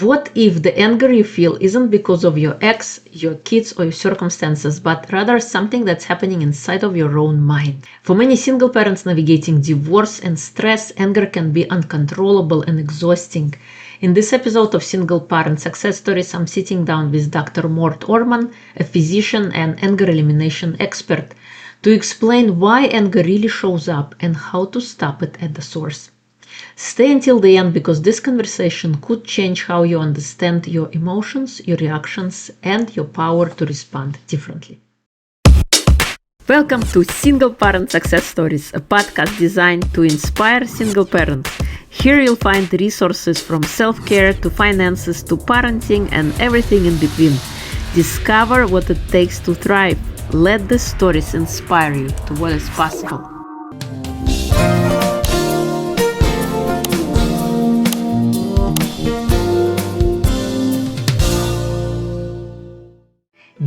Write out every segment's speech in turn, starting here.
What if the anger you feel isn't because of your ex, your kids, or your circumstances, but rather something that's happening inside of your own mind? For many single parents navigating divorce and stress, anger can be uncontrollable and exhausting. In this episode of Single Parent Success Stories, I'm sitting down with Dr. Mort Orman, a physician and anger elimination expert, to explain why anger really shows up and how to stop it at the source. Stay until the end because this conversation could change how you understand your emotions, your reactions, and your power to respond differently. Welcome to Single Parent Success Stories, a podcast designed to inspire single parents. Here you'll find resources from self-care to finances to parenting and everything in between. Discover what it takes to thrive. Let the stories inspire you to what is possible.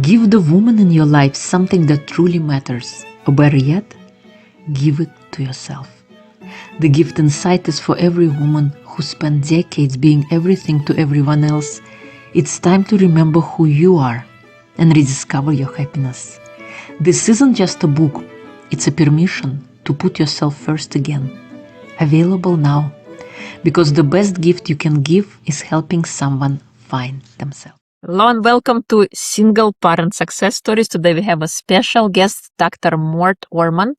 Give the woman in your life something that truly matters, or better yet, give it to yourself. The gift inside is for every woman who spent decades being everything to everyone else. It's time to remember who you are and rediscover your happiness. This isn't just a book, it's a permission to put yourself first again. Available now, because the best gift you can give is helping someone find themselves. Hello and welcome to Single Parent Success Stories. Today we have a special guest, Dr. Mort Orman.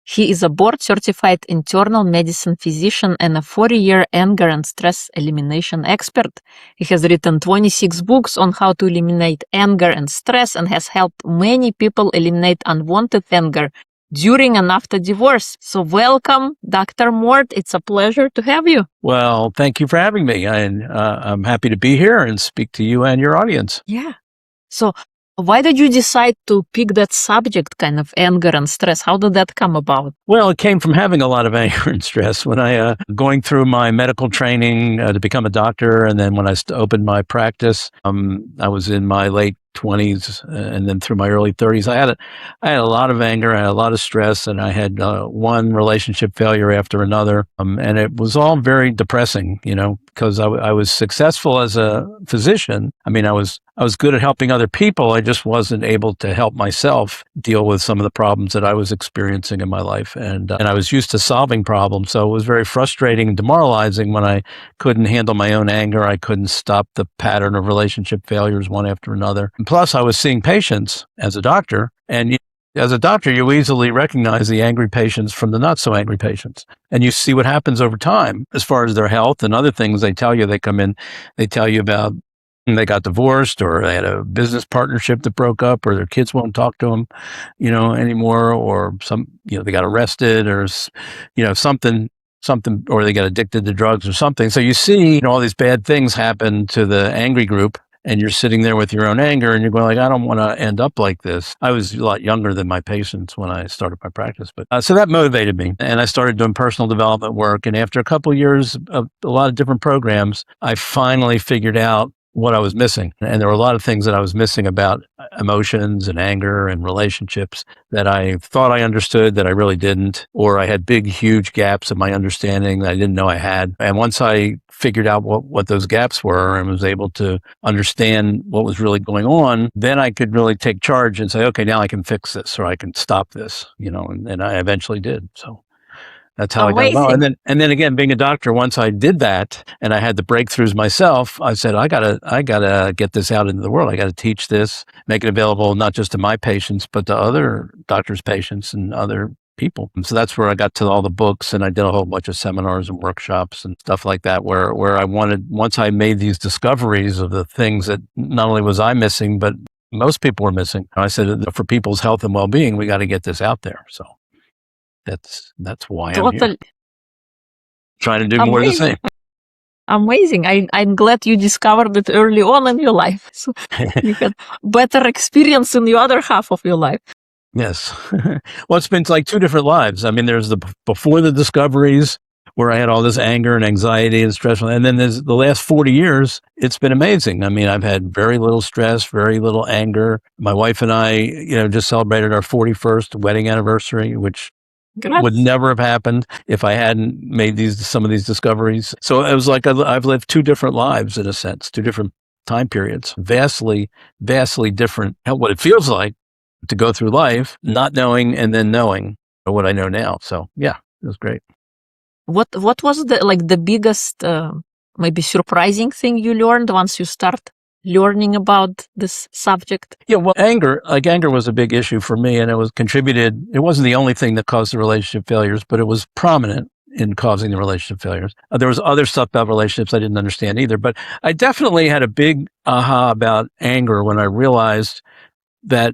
He is a board-certified internal medicine physician and a 40-year anger and stress elimination expert. He has written 26 books on how to eliminate anger and stress and has helped many people eliminate unwanted anger during and after divorce. So welcome, Dr. Mort. It's a pleasure to have you. Well, thank you for having me. I'm happy to be here and speak to you and your audience. Yeah. So why did you decide to pick that subject, kind of anger and stress? How did that come about? Well, it came from having a lot of anger and stress. When I going through my medical training to become a doctor, and then when I opened my practice, I was in my late 20s and then through my early 30s. I had a lot of anger, I had a lot of stress, and I had one relationship failure after another, and it was all very depressing, because I was successful as a physician. I mean, I was good at helping other people. I just wasn't able to help myself deal with some of the problems that I was experiencing in my life, and I was used to solving problems, so it was very frustrating and demoralizing when I couldn't handle my own anger. I couldn't stop the pattern of relationship failures one after another. Plus, I was seeing patients as a doctor, and as a doctor, you easily recognize the angry patients from the not so angry patients. And you see what happens over time as far as their health and other things. They tell you, they come in, they tell you about they got divorced, or they had a business partnership that broke up, or their kids won't talk to them, anymore, or they got arrested, or, something, or they got addicted to drugs or something. So you see all these bad things happen to the angry group. And you're sitting there with your own anger and you're going I don't want to end up like this. I was a lot younger than my patients when I started my practice. But so that motivated me. And I started doing personal development work. And after a couple of years of a lot of different programs, I finally figured out what I was missing. And there were a lot of things that I was missing about emotions and anger and relationships that I thought I understood that I really didn't, or I had big, huge gaps in my understanding that I didn't know I had. And once I figured out what those gaps were and was able to understand what was really going on, then I could really take charge and say, okay, now I can fix this, or I can stop this, and I eventually did. So that's how Amazing. I got involved. And then again, being a doctor, once I did that and I had the breakthroughs myself, I said, I gotta get this out into the world. I gotta teach this, make it available not just to my patients, but to other doctors' patients and other people. And so that's where I got to all the books, and I did a whole bunch of seminars and workshops and stuff like that, where I wanted, once I made these discoveries of the things that not only was I missing, but most people were missing. I said, for people's health and well-being, we got to get this out there. So that's why I'm here. Trying to do more of the same. Amazing. I'm glad you discovered it early on in your life. So you had better experience in the other half of your life. Yes. Well, it's been like two different lives. I mean, there's the before the discoveries where I had all this anger and anxiety and stress. And then there's the last 40 years, it's been amazing. I mean, I've had very little stress, very little anger. My wife and I, just celebrated our 41st wedding anniversary, which would never have happened if I hadn't made some of these discoveries. So it was like I've lived two different lives in a sense, two different time periods, vastly different. What it feels like to go through life, not knowing and then knowing what I know now. So yeah, it was great. What was the biggest, maybe surprising thing you learned once you start learning about this subject? Yeah, well, anger was a big issue for me, and it wasn't the only thing that caused the relationship failures, but it was prominent in causing the relationship failures. There was other stuff about relationships I didn't understand either, but I definitely had a big aha about anger when I realized that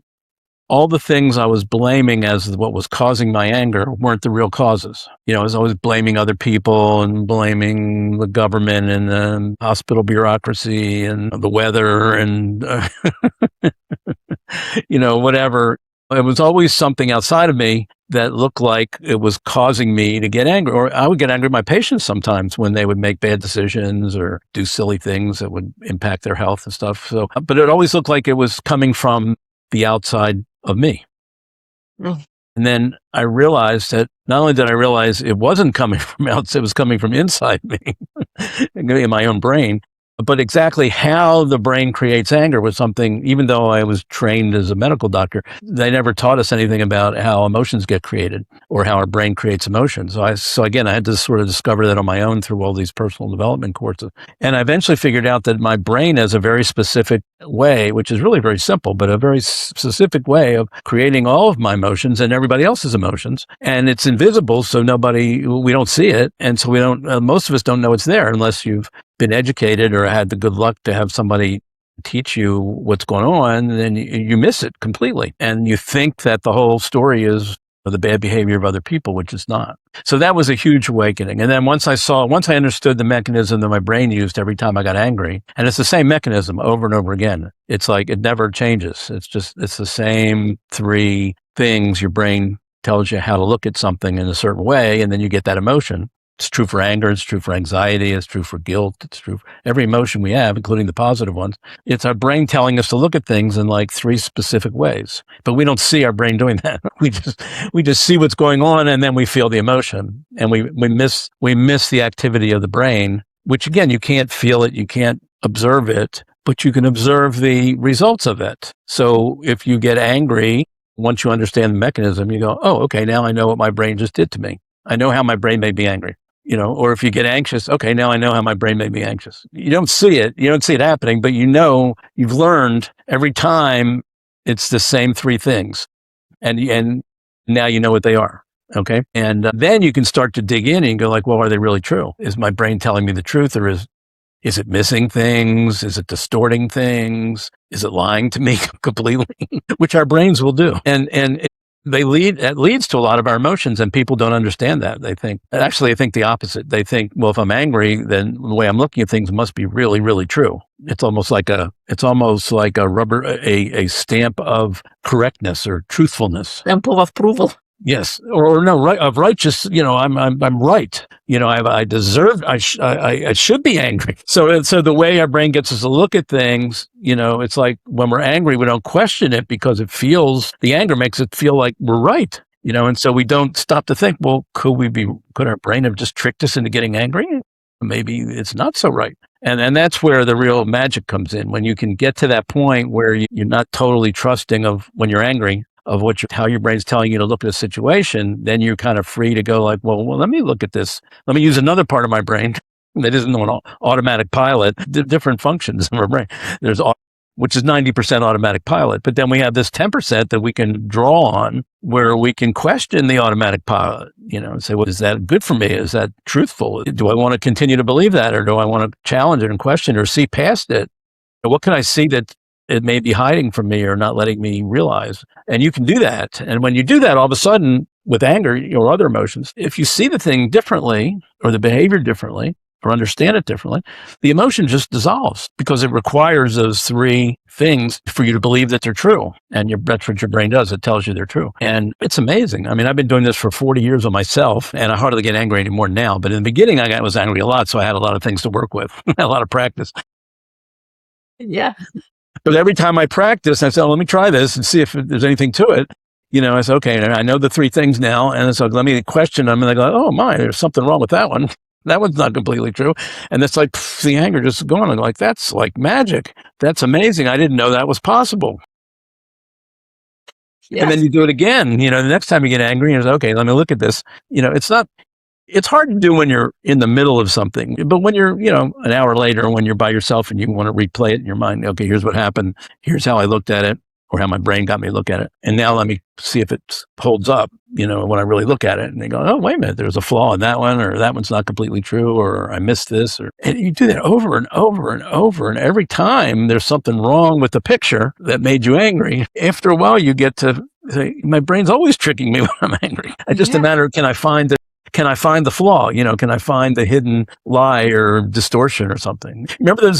all the things I was blaming as what was causing my anger weren't the real causes. I was always blaming other people and blaming the government and the hospital bureaucracy and the weather and, whatever. It was always something outside of me that looked like it was causing me to get angry. Or I would get angry at my patients sometimes when they would make bad decisions or do silly things that would impact their health and stuff. So, but it always looked like it was coming from the outside of me. Mm. And then I realized that not only did I realize it wasn't coming from outside, it was coming from inside me in my own brain. But exactly how the brain creates anger was something, even though I was trained as a medical doctor, they never taught us anything about how emotions get created or how our brain creates emotions. So again, I had to sort of discover that on my own through all these personal development courses. And I eventually figured out that my brain has a very specific way, which is really very simple, but a very specific way of creating all of my emotions and everybody else's emotions. And it's invisible, so we don't see it. And so most of us don't know it's there unless you've been educated or had the good luck to have somebody teach you what's going on, then you miss it completely. And you think that the whole story is the bad behavior of other people, which is not. So that was a huge awakening. And then once I understood the mechanism that my brain used every time I got angry, and it's the same mechanism over and over again. It's like it never changes. It's the same three things. Your brain tells you how to look at something in a certain way, and then you get that emotion. It's true for anger, it's true for anxiety, it's true for guilt, it's true for every emotion we have, including the positive ones. It's our brain telling us to look at things in like three specific ways. But we don't see our brain doing that. We just see what's going on, and then we feel the emotion. And we miss the activity of the brain, which again, you can't feel it, you can't observe it, but you can observe the results of it. So if you get angry, once you understand the mechanism, you go, oh, okay, now I know what my brain just did to me. I know how my brain made me angry. Or if you get anxious, okay, now I know how my brain made me anxious. You don't see it happening, but you've learned every time it's the same three things. And now you know what they are. Okay. And then you can start to dig in and go like, well, are they really true? Is my brain telling me the truth, or is it missing things? Is it distorting things? Is it lying to me completely? Which our brains will do. And that leads to a lot of our emotions, and people don't understand that. They think the opposite. They think, well, if I'm angry, then the way I'm looking at things must be really, really true. It's almost like a a stamp of correctness or truthfulness. Stamp of approval. Yes, or no, right, of righteous. I'm right. I deserve. I should be angry. So the way our brain gets us to look at things, it's like when we're angry, we don't question it because the anger makes it feel like we're right. And so we don't stop to think, well, could our brain have just tricked us into getting angry? Maybe it's not so right. And that's where the real magic comes in. When you can get to that point where you're not totally trusting of when you're angry, of how your brain's telling you to look at a situation, then you're kind of free to go like, well, let me look at this. Let me use another part of my brain that isn't an automatic pilot, different functions of our brain. Which is 90% automatic pilot. But then we have this 10% that we can draw on where we can question the automatic pilot, and say, well, is that good for me? Is that truthful? Do I want to continue to believe that? Or do I want to challenge it and question it or see past it? What can I see that it may be hiding from me or not letting me realize? And you can do that. And when you do that, all of a sudden with anger or other emotions, if you see the thing differently or the behavior differently or understand it differently, the emotion just dissolves because it requires those three things for you to believe that they're true. And that's what your brain does. It tells you they're true. And it's amazing. I mean, I've been doing this for 40 years on myself, and I hardly get angry anymore now. But in the beginning, I was angry a lot. So I had a lot of things to work with, a lot of practice. Yeah. But every time I practice, I say, let me try this and see if there's anything to it. I said, okay, I know the three things now. And so let me question them. And they go, oh my, there's something wrong with that one. That one's not completely true. And it's like the anger just going. I'm like, that's like magic. That's amazing. I didn't know that was possible. Yes. And then you do it again. The next time you get angry, you say, okay, let me look at this. It's hard to do when you're in the middle of something, but when you're, an hour later, when you're by yourself and you want to replay it in your mind, okay, here's what happened. Here's how I looked at it, or how my brain got me to look at it. And now let me see if it holds up, when I really look at it. And they go, oh, wait a minute, there's a flaw in that one, or that one's not completely true, or I missed this. And you do that over and over and over. And every time there's something wrong with the picture that made you angry, after a while you get to say, my brain's always tricking me when I'm angry. It's just a matter of, can I find the flaw? Can I find the hidden lie or distortion or something? Remember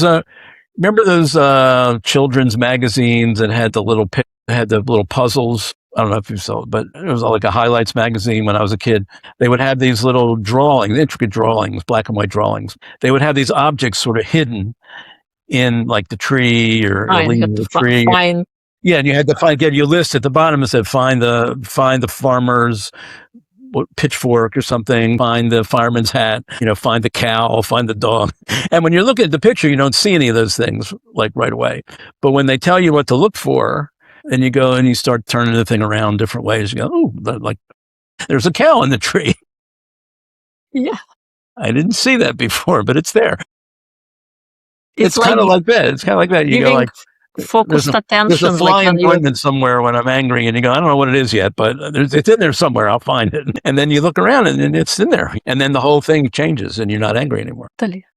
those children's magazines that had the little puzzles? I don't know if you saw it, but it was like a highlights magazine when I was a kid. They would have these little drawings, intricate drawings, black and white drawings. They would have these objects sort of hidden in like the tree or the leaf of the tree. Yeah, and you had to get your list at the bottom and said, find the farmer's pitchfork or something, find the fireman's hat, find the cow, find the dog. And when you're looking at the picture, you don't see any of those things like right away. But when they tell you what to look for, and you go and you start turning the thing around different ways, you go, oh, like there's a cow in the tree. Yeah. I didn't see that before, but it's there. It's kind of like that. It's kind of like that. You go like, focused attention. There's a flying ointment somewhere when I'm angry, and you go, I don't know what it is yet, but it's in there somewhere. I'll find it. And then you look around, and it's in there. And then the whole thing changes, and you're not angry anymore.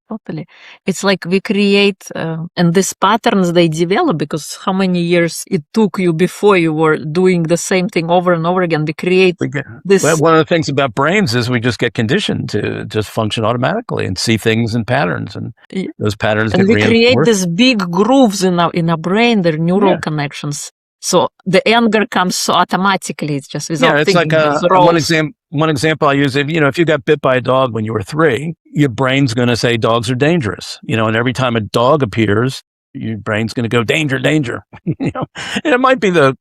Totally. It's like we create, and these patterns, they develop because how many years it took you before you were doing the same thing over and over again. We create this. Well, one of the things about brains is we just get conditioned to just function automatically and see things in patterns, and those patterns get reinforced. And we create these big grooves in our brain, their neural connections. So the anger comes so automatically. It's just without thinking. It's like one example I use. If you got bit by a dog when you were 3, your brain's going to say dogs are dangerous. And every time a dog appears, your brain's going to go danger, danger. And it might be the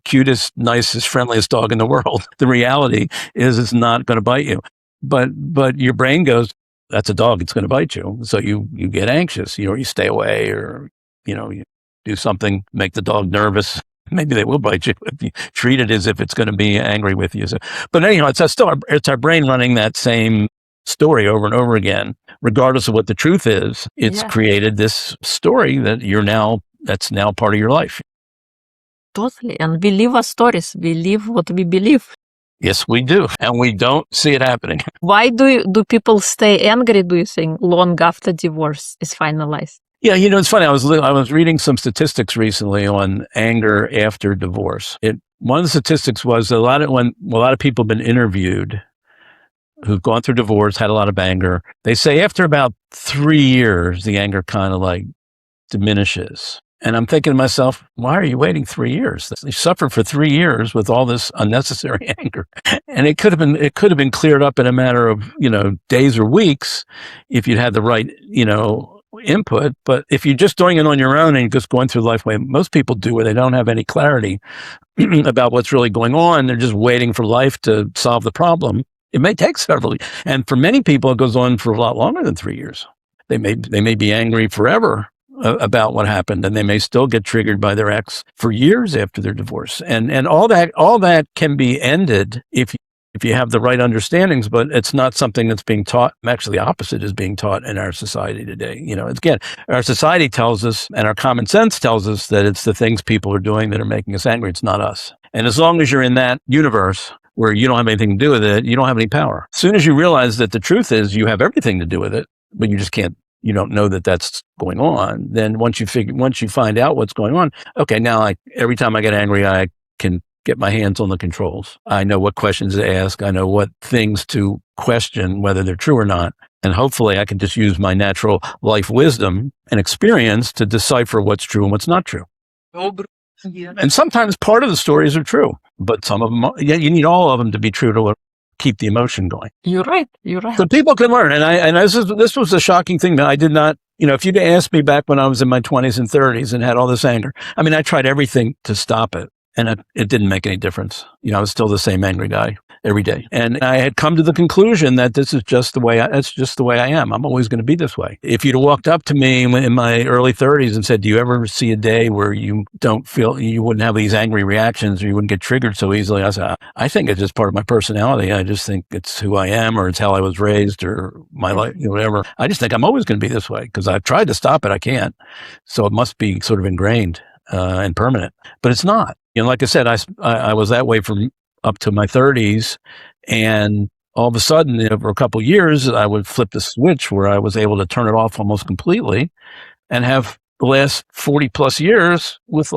cutest, nicest, friendliest dog in the world. The reality is it's not going to bite you. But your brain goes, that's a dog. It's going to bite you. So you get anxious. You stay away, or you do something, make the dog nervous. Maybe they will bite you if you treat it as if it's going to be angry with you. So, but anyhow, it's our brain running that same story over and over again, regardless of what the truth is. It's created this story that's now part of your life. Totally. And we live our stories. We live what we believe. Yes, we do. And we don't see it happening. Why do people stay angry, do you think, long after divorce is finalized? Yeah, it's funny. I was reading some statistics recently on anger after divorce. One of the statistics was when a lot of people have been interviewed who've gone through divorce, had a lot of anger. They say after about 3 years, the anger kind of like diminishes. And I'm thinking to myself, why are you waiting 3 years? You suffered for 3 years with all this unnecessary anger. And it could have been cleared up in a matter of, days or weeks if you'd had the right, input. But if you're just doing it on your own and you're just going through life the way most people do, where they don't have any clarity about what's really going on, they're just waiting for life to solve the problem. It may take several years. And for many people, it goes on for a lot longer than 3 years. They may be angry forever about what happened, and they may still get triggered by their ex for years after their divorce. And all that can be ended if you have the right understandings, but it's not something that's being taught. Actually, the opposite is being taught in our society today. Again, our society tells us, and our common sense tells us, that it's the things people are doing that are making us angry. It's not us. And as long as you're in that universe where you don't have anything to do with it, you don't have any power. As soon as you realize that the truth is you have everything to do with it, but you just can't, you don't know that that's going on, then once you find out what's going on, okay, now every time I get angry, I can get my hands on the controls. I know what questions to ask. I know what things to question, whether they're true or not. And hopefully I can just use my natural life wisdom and experience to decipher what's true and what's not true. And sometimes part of the stories are true, but some of them, you need all of them to be true to keep the emotion going. You're right. So people can learn. And this was a shocking thing that I did not, if you'd asked me back when I was in my 20s and 30s and had all this anger, I tried everything to stop it. And it didn't make any difference. I was still the same angry guy every day. And I had come to the conclusion that this is just the way that's just the way I am. I'm always going to be this way. If you'd walked up to me in my early 30s and said, do you ever see a day where you don't feel, you wouldn't have these angry reactions or you wouldn't get triggered so easily? I said, I think it's just part of my personality. I just think it's who I am, or it's how I was raised, or my life, whatever. I just think I'm always going to be this way because I've tried to stop it. I can't. So it must be sort of ingrained and permanent, but it's not. Like I said, I was that way from up to my 30s, and all of a sudden, over a couple of years, I would flip the switch where I was able to turn it off almost completely, and have the last 40 plus years with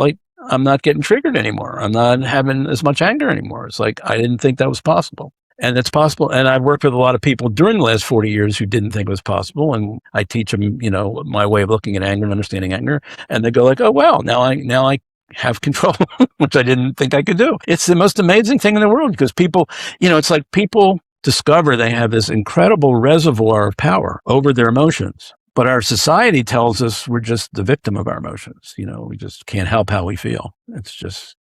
I'm not getting triggered anymore. I'm not having as much anger anymore. It's like I didn't think that was possible. And it's possible. And I've worked with a lot of people during the last 40 years who didn't think it was possible. And I teach them, my way of looking at anger and understanding anger. And they go like, oh, well, now I have control, which I didn't think I could do. It's the most amazing thing in the world because people, it's like people discover they have this incredible reservoir of power over their emotions. But our society tells us we're just the victim of our emotions. We just can't help how we feel. That's just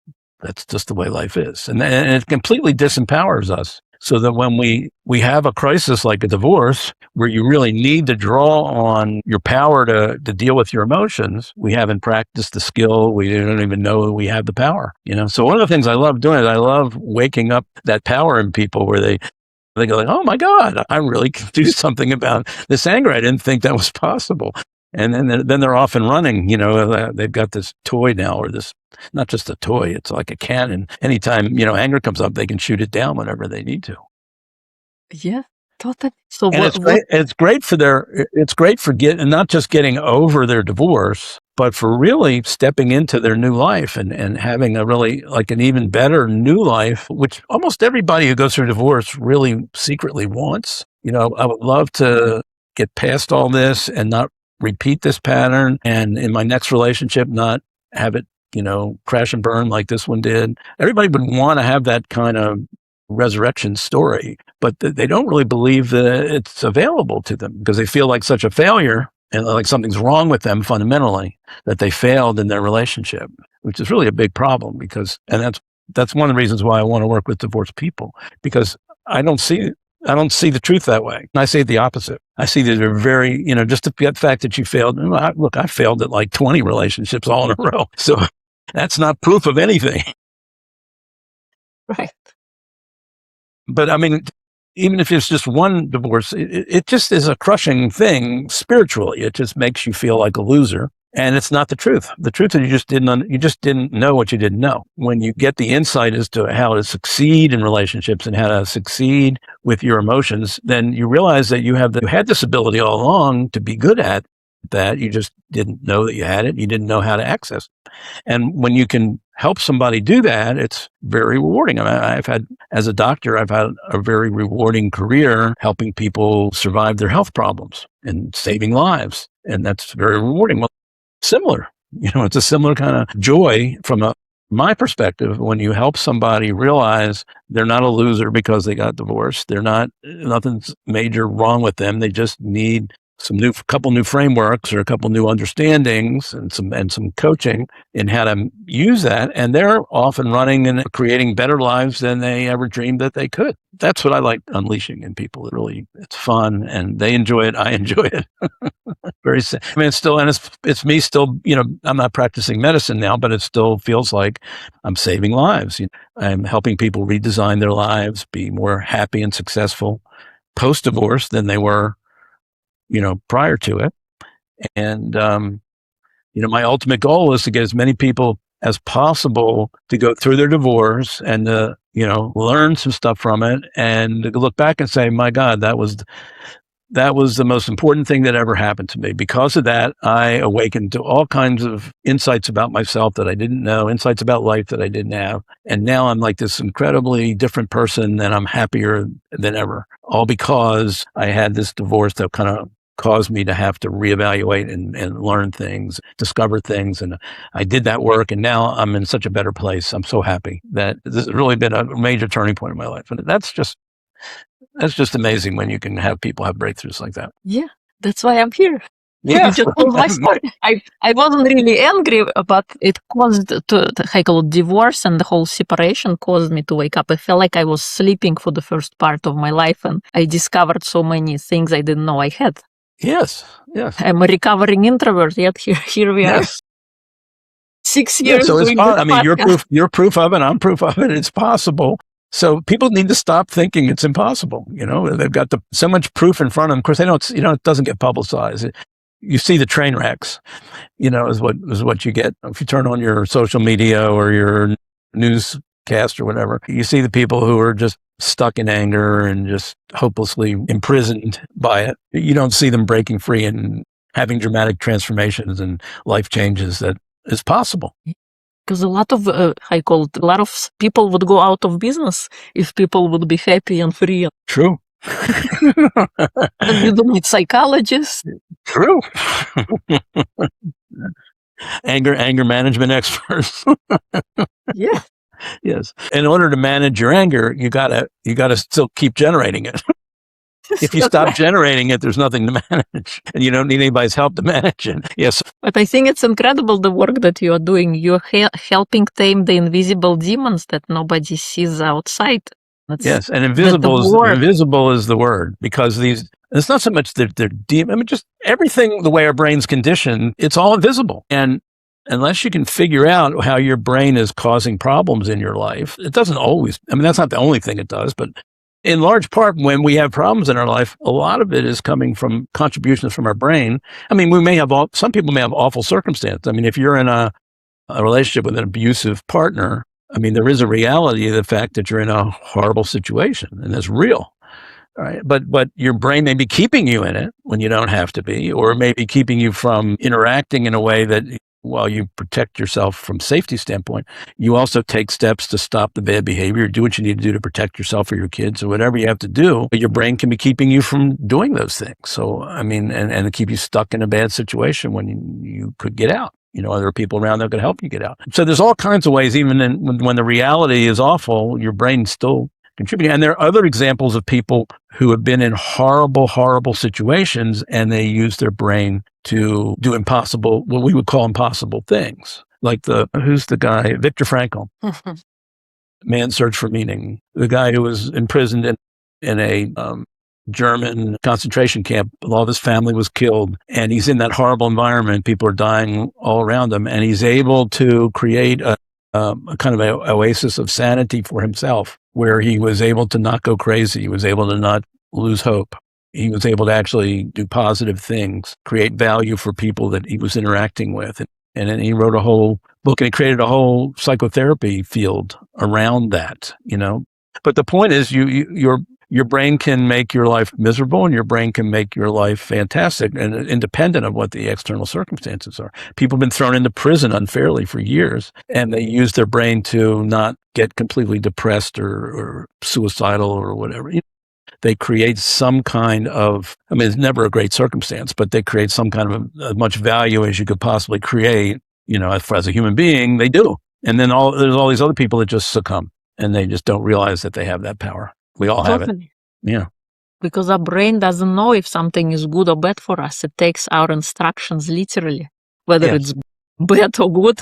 the way life is. And it completely disempowers us. So that when we have a crisis like a divorce, where you really need to draw on your power to deal with your emotions, we haven't practiced the skill. We don't even know we have the power. So one of the things I love doing is I love waking up that power in people where they go like, oh my God, I really can do something about this anger. I didn't think that was possible. And then they're off and running. They've got this toy now, or this, not just a toy, it's like a cannon. Anytime, anger comes up, they can shoot it down whenever they need to. Yeah, totally. So it's great for getting, not just getting over their divorce, but for really stepping into their new life and having a really an even better new life, which almost everybody who goes through divorce really secretly wants. I would love to get past all this and not repeat this pattern, and in my next relationship, not have it, crash and burn like this one did. Everybody would want to have that kind of resurrection story, but they don't really believe that it's available to them because they feel like such a failure and like something's wrong with them fundamentally, that they failed in their relationship, which is really a big problem and that's one of the reasons why I want to work with divorced people, because I don't see the truth that way. I see the opposite. I see that they're very, just the fact that you failed. Look, I failed at like 20 relationships all in a row. So that's not proof of anything. Right. But I mean, even if it's just one divorce, it just is a crushing thing spiritually. It just makes you feel like a loser. And it's not the truth. The truth is you just didn't know what you didn't know. When you get the insight as to how to succeed in relationships and how to succeed with your emotions, then you realize that you had this ability all along to be good at that. You just didn't know that you had it. You didn't know how to access it. And when you can help somebody do that, it's very rewarding. As a doctor, I've had a very rewarding career helping people survive their health problems and saving lives. And that's very rewarding. Well, similar, it's a similar kind of joy from my perspective when you help somebody realize they're not a loser because they got divorced. Nothing's major wrong with them. They just need couple new frameworks or a couple new understandings and some coaching in how to use that. And they're off and running and creating better lives than they ever dreamed that they could. That's what I like unleashing in people. It's fun and they enjoy it. I enjoy it. It's me still, I'm not practicing medicine now, but it still feels like I'm saving lives. I'm helping people redesign their lives, be more happy and successful post-divorce than they were prior to it. And, my ultimate goal is to get as many people as possible to go through their divorce and, learn some stuff from it and to look back and say, my God, that was the most important thing that ever happened to me. Because of that, I awakened to all kinds of insights about myself that I didn't know, insights about life that I didn't have. And now I'm like this incredibly different person and I'm happier than ever, all because I had this divorce that kind of caused me to have to reevaluate and learn things, discover things. And I did that work and now I'm in such a better place. I'm so happy that this has really been a major turning point in my life. And that's just amazing when you can have people have breakthroughs like that. Yeah, that's why I'm here. You just told my story. I wasn't really angry, but it caused I call it divorce, and the whole separation caused me to wake up. I felt like I was sleeping for the first part of my life, and I discovered so many things I didn't know I had. Yes. I'm a recovering introvert, yet here we are. 6 years. So it's doing I mean, podcast. you're proof of it. I'm proof of it. It's possible. So people need to stop thinking it's impossible. They've got so much proof in front of them. Of course, they don't. It doesn't get publicized. You see the train wrecks. Is what you get if you turn on your social media or your newscast or whatever. You see the people who are just stuck in anger and just hopelessly imprisoned by it. You don't see them breaking free and having dramatic transformations and life changes that is possible. Because a lot of people would go out of business if people would be happy and free. True. And you don't need psychologists. True. Anger management experts. Yeah. Yes. In order to manage your anger, you gotta still keep generating it. If you stop generating it, there's nothing to manage, and you don't need anybody's help to manage it. Yes. But I think it's incredible the work that you are doing. You're helping tame the invisible demons that nobody sees outside. Yes, and invisible is the word, because it's not so much that they're deep. I mean, just everything, the way our brain's conditioned, it's all invisible. And unless you can figure out how your brain is causing problems in your life, it doesn't always, that's not the only thing it does, but in large part, when we have problems in our life, a lot of it is coming from contributions from our brain. Some people may have awful circumstances. If you're in a relationship with an abusive partner, there is a reality of the fact that you're in a horrible situation, and it's real. All right. But your brain may be keeping you in it when you don't have to be, or it may be keeping you from interacting in a way that, while you protect yourself from safety standpoint, you also take steps to stop the bad behavior, do what you need to do to protect yourself or your kids or whatever you have to do. But your brain can be keeping you from doing those things. So, and keep you stuck in a bad situation when you could get out. There are people around that could help you get out. So there's all kinds of ways, even when the reality is awful, your brain's still contributing. And there are other examples of people who have been in horrible, horrible situations, and they use their brain to do what we would call impossible things. Like who's the guy? Viktor Frankl. Man's Search for Meaning. The guy who was imprisoned in a German concentration camp. All of his family was killed, and he's in that horrible environment. People are dying all around him, and he's able to create a kind of an oasis of sanity for himself, where he was able to not go crazy. He was able to not lose hope. He was able to actually do positive things, create value for people that he was interacting with. And then he wrote a whole book, and he created a whole psychotherapy field around that, But the point is, your brain can make your life miserable, and your brain can make your life fantastic and independent of what the external circumstances are. People have been thrown into prison unfairly for years, and they use their brain to not get completely depressed or suicidal or whatever. They create some kind of, it's never a great circumstance, but they create some kind of as much value as you could possibly create, as a human being, they do. And then there's all these other people that just succumb, and they just don't realize that they have that power. We all have it. Yeah. Because our brain doesn't know if something is good or bad for us. It takes our instructions literally, whether it's bad or good.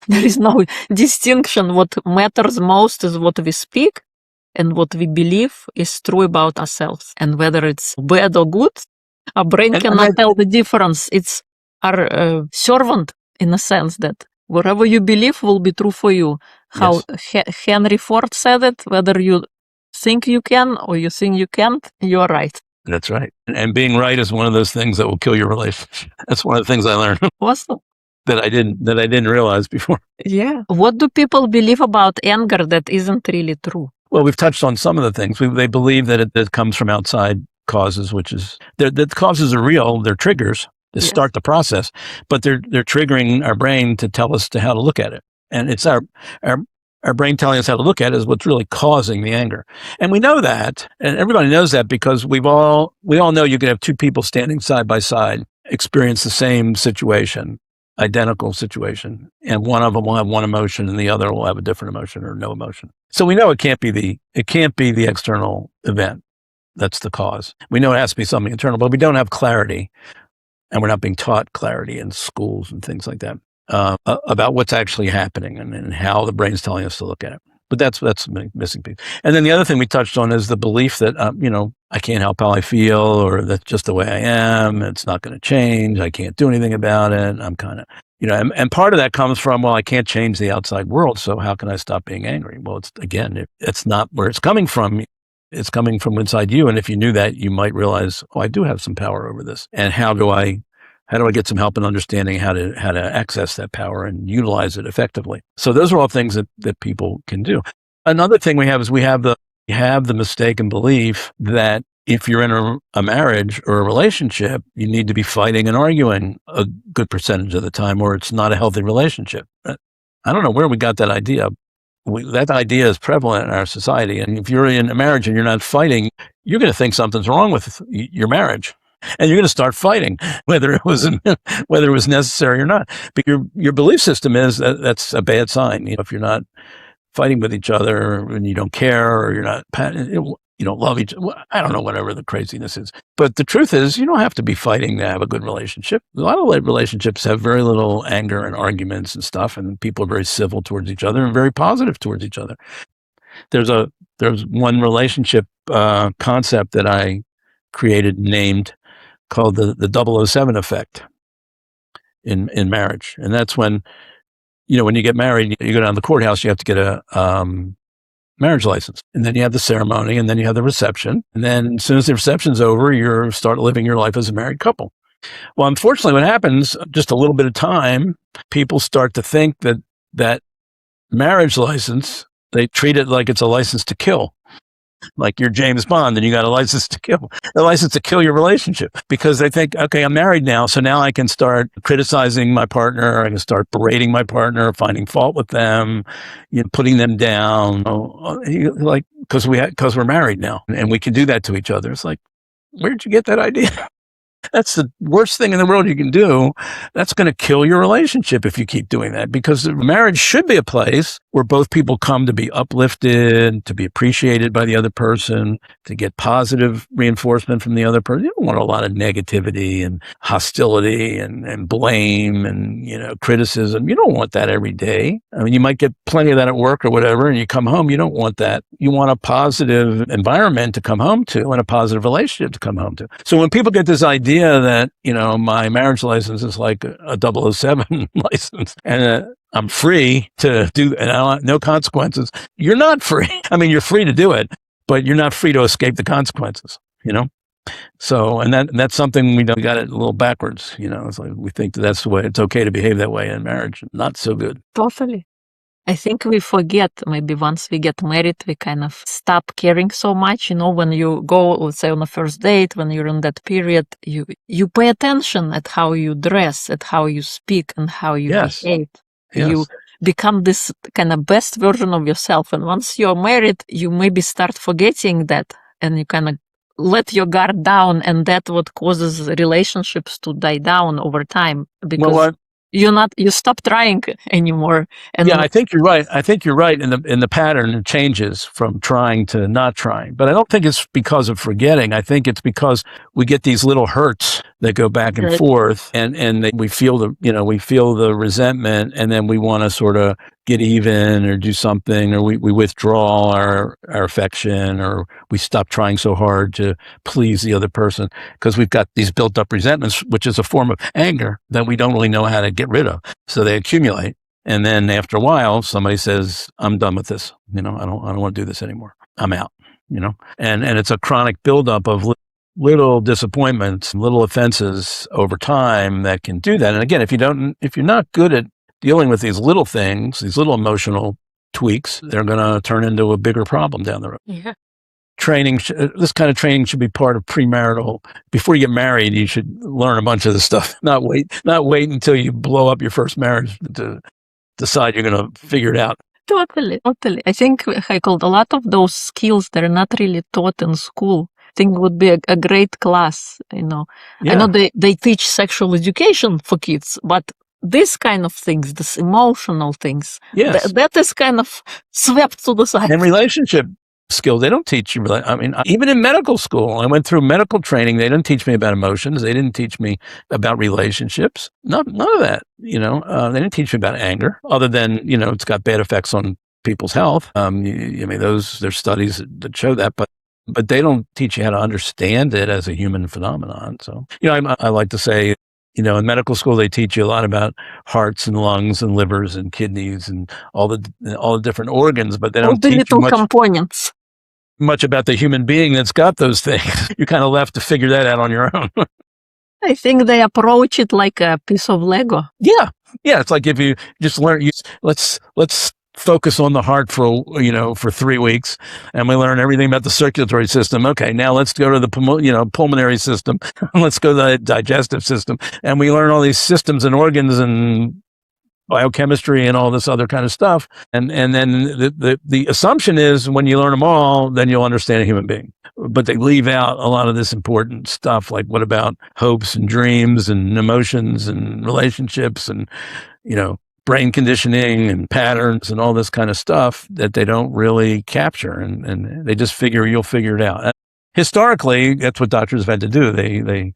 There is no distinction. What matters most is what we speak and what we believe is true about ourselves. And whether it's bad or good, our brain cannot tell the difference. It's our servant, in a sense, that whatever you believe will be true for you. How Henry Ford said it, whether you think you can or you think you can't, you're right. That's right. And being right is one of those things that will kill your relationship. That's one of the things I learned. Awesome. that I didn't realize before. Yeah. What do people believe about anger that isn't really true? Well, we've touched on some of the things. They believe that it comes from outside causes, which is the causes are real. They're triggers to start the process, but they're triggering our brain to tell us how to look at it. And it's our brain telling us how to look at it is what's really causing the anger. And we know that, and everybody knows that, because we all know you can have two people standing side by side, experience the same situation, identical situation, and one of them will have one emotion and the other will have a different emotion or no emotion. So we know it can't be the external event that's the cause. We know it has to be something internal, but we don't have clarity And we're not being taught clarity in schools and things like that about what's actually happening and how the brain's telling us to look at it. But that's the missing piece. And then the other thing we touched on is the belief that, I can't help how I feel, or that's just the way I am. It's not going to change. I can't do anything about it. I'm kind of, and part of that comes from, well, I can't change the outside world. So how can I stop being angry? Well, it's not where it's coming from. It's coming from inside you. And if you knew that, you might realize, oh, I do have some power over this. And how do I get some help in understanding how to access that power and utilize it effectively? So those are all things that people can do. Another thing we have is we have the mistaken belief that if you're in a marriage or a relationship, you need to be fighting and arguing a good percentage of the time, or it's not a healthy relationship. I don't know where we got that idea. That idea is prevalent in our society. And if you're in a marriage and you're not fighting, you're going to think something's wrong with your marriage. And you're going to start fighting, whether it was necessary or not. But your belief system is that's a bad sign. If you're not fighting with each other and you don't care, or you're not, you don't love each other. I don't know, whatever the craziness is. But the truth is, you don't have to be fighting to have a good relationship. A lot of relationships have very little anger and arguments and stuff, and people are very civil towards each other and very positive towards each other. There's one relationship concept that I created named called the 007 effect in marriage. And that's when, when you get married, you go down to the courthouse, you have to get a marriage license. And then you have the ceremony, and then you have the reception. And then as soon as the reception's over, you start living your life as a married couple. Well, unfortunately, what happens, just a little bit of time, people start to think that marriage license, they treat it like it's a license to kill. Like you're James Bond and you got a license to kill your relationship, because they think, okay, I'm married now, so now I can start criticizing my partner, I can start berating my partner, finding fault with them, putting them down, like because we're married now and we can do that to each other. It's like, where'd you get that idea? That's the worst thing in the world you can do. That's going to kill your relationship if you keep doing that, because marriage should be a place where both people come to be uplifted, to be appreciated by the other person, to get positive reinforcement from the other person. You don't want a lot of negativity and hostility and blame and, criticism. You don't want that every day. I mean, you might get plenty of that at work or whatever, and you come home, you don't want that. You want a positive environment to come home to and a positive relationship to come home to. So when people get this idea that, my marriage license is like a 007 license and I'm free to do, and I want no consequences. You're not free. I mean, you're free to do it, but you're not free to escape the consequences, So, and that's something we got it a little backwards, It's like we think that's the way it's okay to behave that way in marriage. Not so good. Totally. I think we forget, maybe once we get married, we kind of stop caring so much. When you go, let's say on a first date, when you're in that period, you pay attention at how you dress, at how you speak, and how you behave. Yes. You become this kind of best version of yourself. And once you're married, you maybe start forgetting that, and you kind of let your guard down, and that's what causes relationships to die down over time, because you stop trying anymore. And I think you're right. I think you're right in the pattern changes from trying to not trying. But I don't think it's because of forgetting. I think it's because we get these little hurts that go back and forth, and we feel the resentment, and then we want to sort of get even or do something, or we withdraw our affection, or we stop trying so hard to please the other person because we've got these built up resentments, which is a form of anger that we don't really know how to get rid of. So they accumulate. And then after a while, somebody says, I'm done with this. I don't want to do this anymore. I'm out, and it's a chronic buildup of little disappointments, little offenses over time that can do that. And again, if you're not good at dealing with these little things, these little emotional tweaks, they're going to turn into a bigger problem down the road. Yeah. This kind of training should be part of premarital. Before you get married, you should learn a bunch of this stuff. Not wait until you blow up your first marriage to decide you're going to figure it out. Totally. I think, Heikold, a lot of those skills that are not really taught in school, I think would be a great class, Yeah. I know they teach sexual education for kids, but this kind of things, this emotional things, Yes. that is kind of swept to the side. And relationship skill. They don't teach you. I mean, even in medical school, I went through medical training. They didn't teach me about emotions. They didn't teach me about relationships. None of that. They didn't teach me about anger, other than it's got bad effects on people's health. I mean, there's studies that show that, but they don't teach you how to understand it as a human phenomenon. So, I like to say, in medical school, they teach you a lot about hearts and lungs and livers and kidneys and all the different organs, but they don't teach you components. Much about the human being that's got those things. You're kind of left to figure that out on your own. I think they approach it like a piece of Lego. Yeah. It's like if you just learn, let's focus on the heart for 3 weeks, and we learn everything about the circulatory system. Okay, now let's go to the pulmonary system. Let's go to the digestive system, and we learn all these systems and organs and biochemistry and all this other kind of stuff. And then the assumption is when you learn them all, then you'll understand a human being. But they leave out a lot of this important stuff, like what about hopes and dreams and emotions and relationships and, brain conditioning and patterns and all this kind of stuff that they don't really capture. And they just figure you'll figure it out. Historically, that's what doctors have had to do. They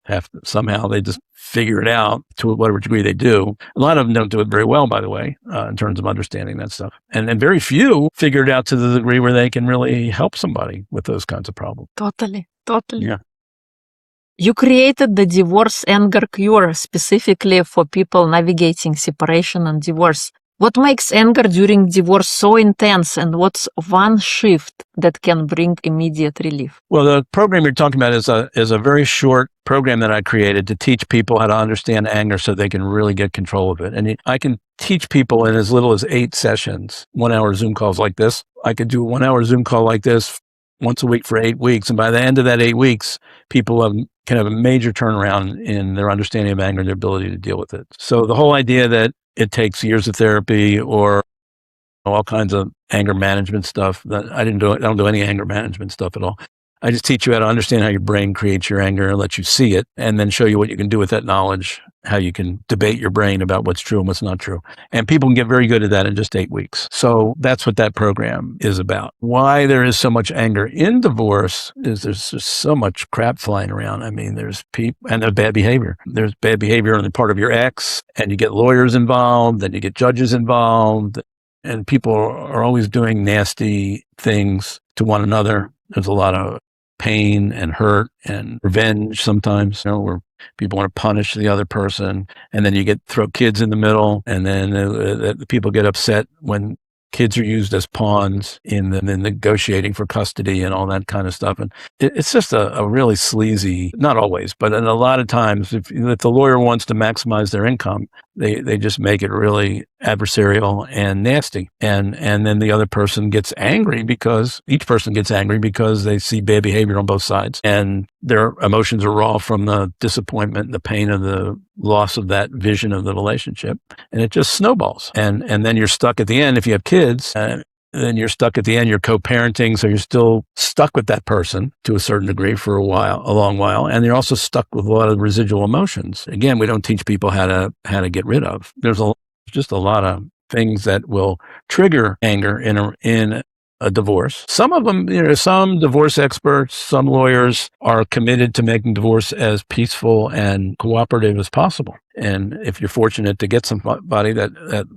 have to, somehow they just figure it out to whatever degree they do. A lot of them don't do it very well, by the way, in terms of understanding that stuff. And very few figure it out to the degree where they can really help somebody with those kinds of problems. Totally. Yeah. You created the divorce anger cure specifically for people navigating separation and divorce. What makes anger during divorce so intense, and what's one shift that can bring immediate relief? Well, the program you're talking about is a very short program that I created to teach people how to understand anger so they can really get control of it. And I can teach people in as little as 8 sessions, 1-hour Zoom calls like this. I could do a 1-hour Zoom call like this once a week for 8 weeks. And by the end of that 8 weeks, people can have a major turnaround in their understanding of anger and their ability to deal with it. So the whole idea that it takes years of therapy or all kinds of anger management stuff, that I don't do any anger management stuff at all. I just teach you how to understand how your brain creates your anger and let you see it, and then show you what you can do with that knowledge, how you can debate your brain about what's true and what's not true. And people can get very good at that in just 8 weeks. So that's what that program is about. Why there is so much anger in divorce is there's just so much crap flying around. I mean, there's people, and there's bad behavior. There's bad behavior on the part of your ex, and you get lawyers involved, and you get judges involved, and people are always doing nasty things to one another. There's a lot of pain and hurt and revenge sometimes, where people want to punish the other person. And then you throw kids in the middle, and then people get upset when kids are used as pawns in the negotiating for custody and all that kind of stuff. And it's just a really sleazy, not always, but in a lot of times, if the lawyer wants to maximize their income, they just make it really adversarial and nasty. And then the other person gets angry because each person gets angry because they see bad behavior on both sides, and their emotions are raw from the disappointment and the pain of the loss of that vision of the relationship. And it just snowballs. And then you're stuck at the end. If you have kids, then you're stuck at the end, you're co-parenting. So you're still stuck with that person to a certain degree for a long while. And you're also stuck with a lot of residual emotions. Again, we don't teach people how to get rid of. There's just a lot of things that will trigger anger in a divorce. Some of them, some divorce experts, some lawyers are committed to making divorce as peaceful and cooperative as possible. And if you're fortunate to get somebody that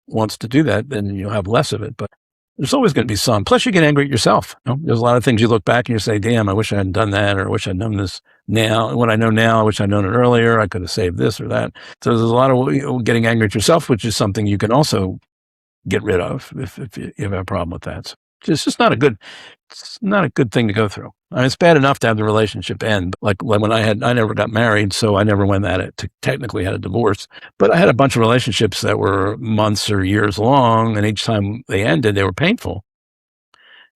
wants to do that, then you'll have less of it. But there's always going to be some. Plus, you get angry at yourself. There's a lot of things you look back and you say, damn, I wish I hadn't done that, or I wish I'd known this now. What I know now, I wish I'd known it earlier. I could have saved this or that. So there's a lot of getting angry at yourself, which is something you can also get rid of if you have a problem with that. So it's just not a good thing to go through. I mean, it's bad enough to have the relationship end. Like when I never got married, so I never went at it to technically had a divorce. But I had a bunch of relationships that were months or years long, and each time they ended, they were painful.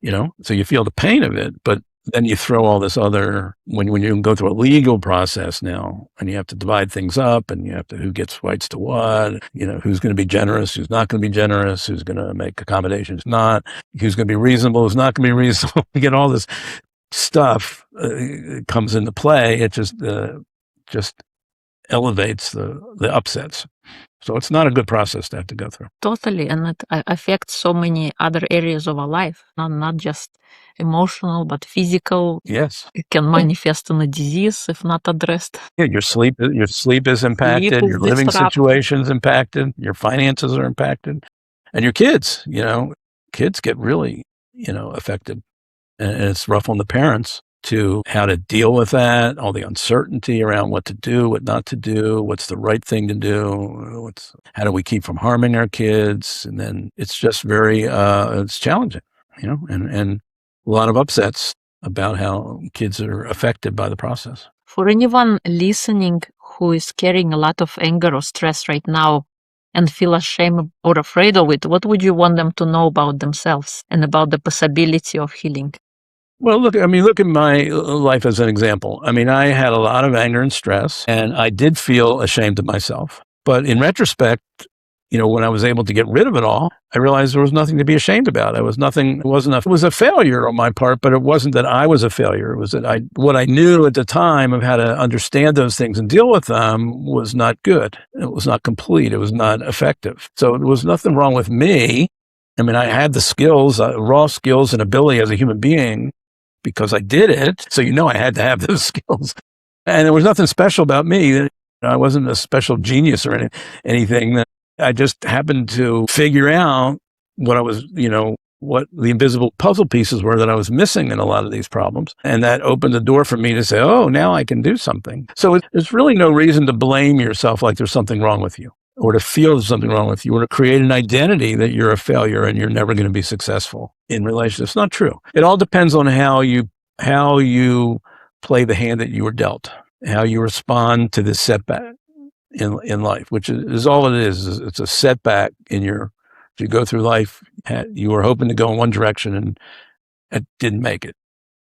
So you feel the pain of it, but then you throw all this other, when you go through a legal process now, and you have to divide things up, and you have to, who gets rights to what, who's going to be generous, who's not going to be generous, who's going to make accommodations, not, who's going to be reasonable, who's not going to be reasonable. You get all this stuff comes into play. It just elevates the upsets. So it's not a good process to have to go through. Totally, and it affects so many other areas of our life, not just emotional, but physical. Yes. It can manifest in a disease if not addressed. Yeah, your sleep is impacted, Sleep is your living disrupted. situation's impacted, your finances are impacted, and your kids, kids get really, affected. And it's rough on the parents to how to deal with that, all the uncertainty around what to do, what not to do, what's the right thing to do, how do we keep from harming our kids? And then it's just very, it's challenging, and a lot of upsets about how kids are affected by the process. For anyone listening who is carrying a lot of anger or stress right now and feel ashamed or afraid of it, what would you want them to know about themselves and about the possibility of healing? Well, look at my life as an example. I had a lot of anger and stress, and I did feel ashamed of myself. But in retrospect, when I was able to get rid of it all, I realized there was nothing to be ashamed about. It was a failure on my part, but it wasn't that I was a failure. It was that what I knew at the time of how to understand those things and deal with them was not good. It was not complete. It was not effective. So there was nothing wrong with me. I had the skills, raw skills and ability as a human being, because I did it. So, I had to have those skills. And there was nothing special about me. I wasn't a special genius or anything. I just happened to figure out what I was, what the invisible puzzle pieces were that I was missing in a lot of these problems. And that opened the door for me to say, oh, now I can do something. So there's really no reason to blame yourself like there's something wrong with you, or to feel there's something wrong with you, or to create an identity that you're a failure and you're never going to be successful in relationships. It's not true. It all depends on how you play the hand that you were dealt, how you respond to this setback in life, which is all it is. It's a setback if you go through life, you were hoping to go in one direction and it didn't make it,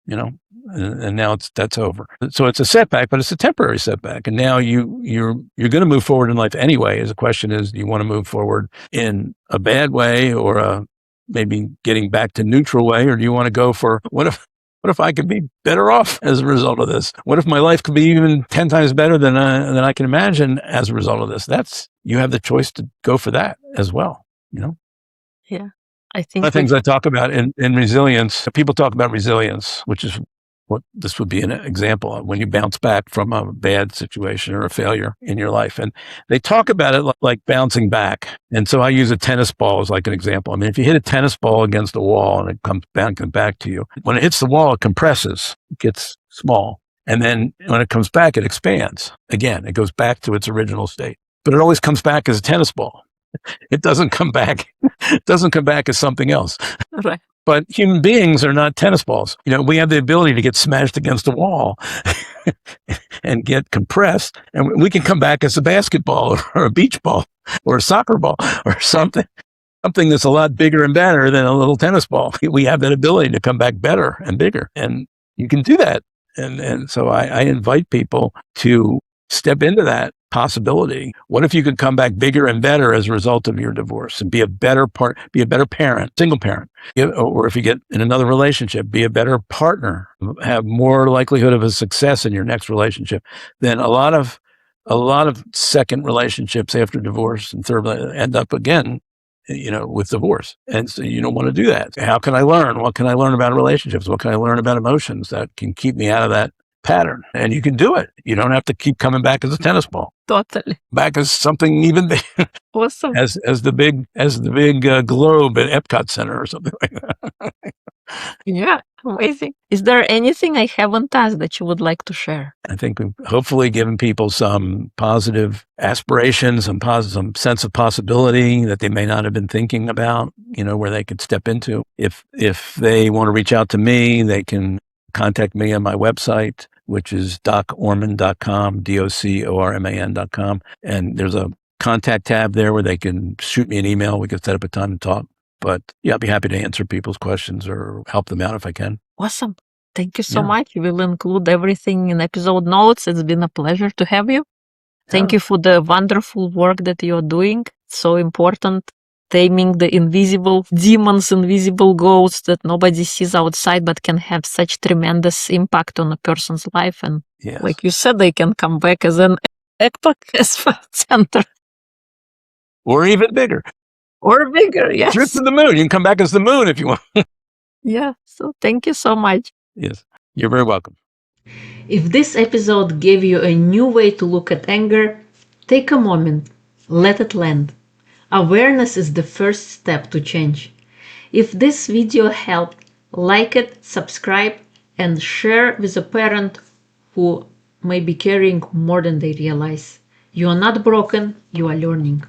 and now that's over. So it's a setback, but it's a temporary setback. And now you're going to move forward in life anyway. The question is, do you want to move forward in a bad way or a maybe getting back to neutral way, or do you want to go for what if I could be better off as a result of this? What if my life could be even 10 times better than I can imagine as a result of this? You have the choice to go for that as well, Yeah, I think one of the things I talk about in resilience, people talk about resilience, which is what this would be an example of when you bounce back from a bad situation or a failure in your life. And they talk about it like bouncing back. And so I use a tennis ball as like an example. If you hit a tennis ball against a wall and it comes back to you, when it hits the wall, it compresses, it gets small. And then when it comes back, it expands. Again, it goes back to its original state. But it always comes back as a tennis ball. It doesn't come back. It doesn't come back as something else. Right. But human beings are not tennis balls. We have the ability to get smashed against a wall and get compressed, and we can come back as a basketball or a beach ball or a soccer ball or something that's a lot bigger and better than a little tennis ball. We have that ability to come back better and bigger, and you can do that. And so I invite people to step into that possibility. What if you could come back bigger and better as a result of your divorce and be a better parent, single parent, or if you get in another relationship, be a better partner, have more likelihood of a success in your next relationship than a lot of second relationships after divorce and third end up again, with divorce. And so you don't want to do that. How can I learn? What can I learn about relationships? What can I learn about emotions that can keep me out of that pattern? And you can do it. You don't have to keep coming back as a tennis ball. Totally. Back as something even bigger. Awesome. As the big globe at Epcot Center or something like that. Yeah, amazing. Is there anything I haven't asked that you would like to share? I think we've hopefully given people some positive aspirations, some sense of possibility that they may not have been thinking about, where they could step into. If they want to reach out to me, they can contact me on my website, which is docorman.com, DOCORMAN.com. And there's a contact tab there where they can shoot me an email. We can set up a time to talk. But yeah, I'd be happy to answer people's questions or help them out if I can. Awesome. Thank you so much. We will include everything in episode notes. It's been a pleasure to have you. Thank you for the wonderful work that you're doing. So important. Taming the invisible demons, invisible ghosts that nobody sees outside but can have such tremendous impact on a person's life. And like you said, they can come back as an epoch center. Or even bigger. Or bigger, yes. Trip to the moon. You can come back as the moon if you want. Yeah. So thank you so much. Yes. You're very welcome. If this episode gave you a new way to look at anger, take a moment, let it land. Awareness is the first step to change. If this video helped, like it, subscribe, and share with a parent who may be carrying more than they realize. You are not broken, you are learning.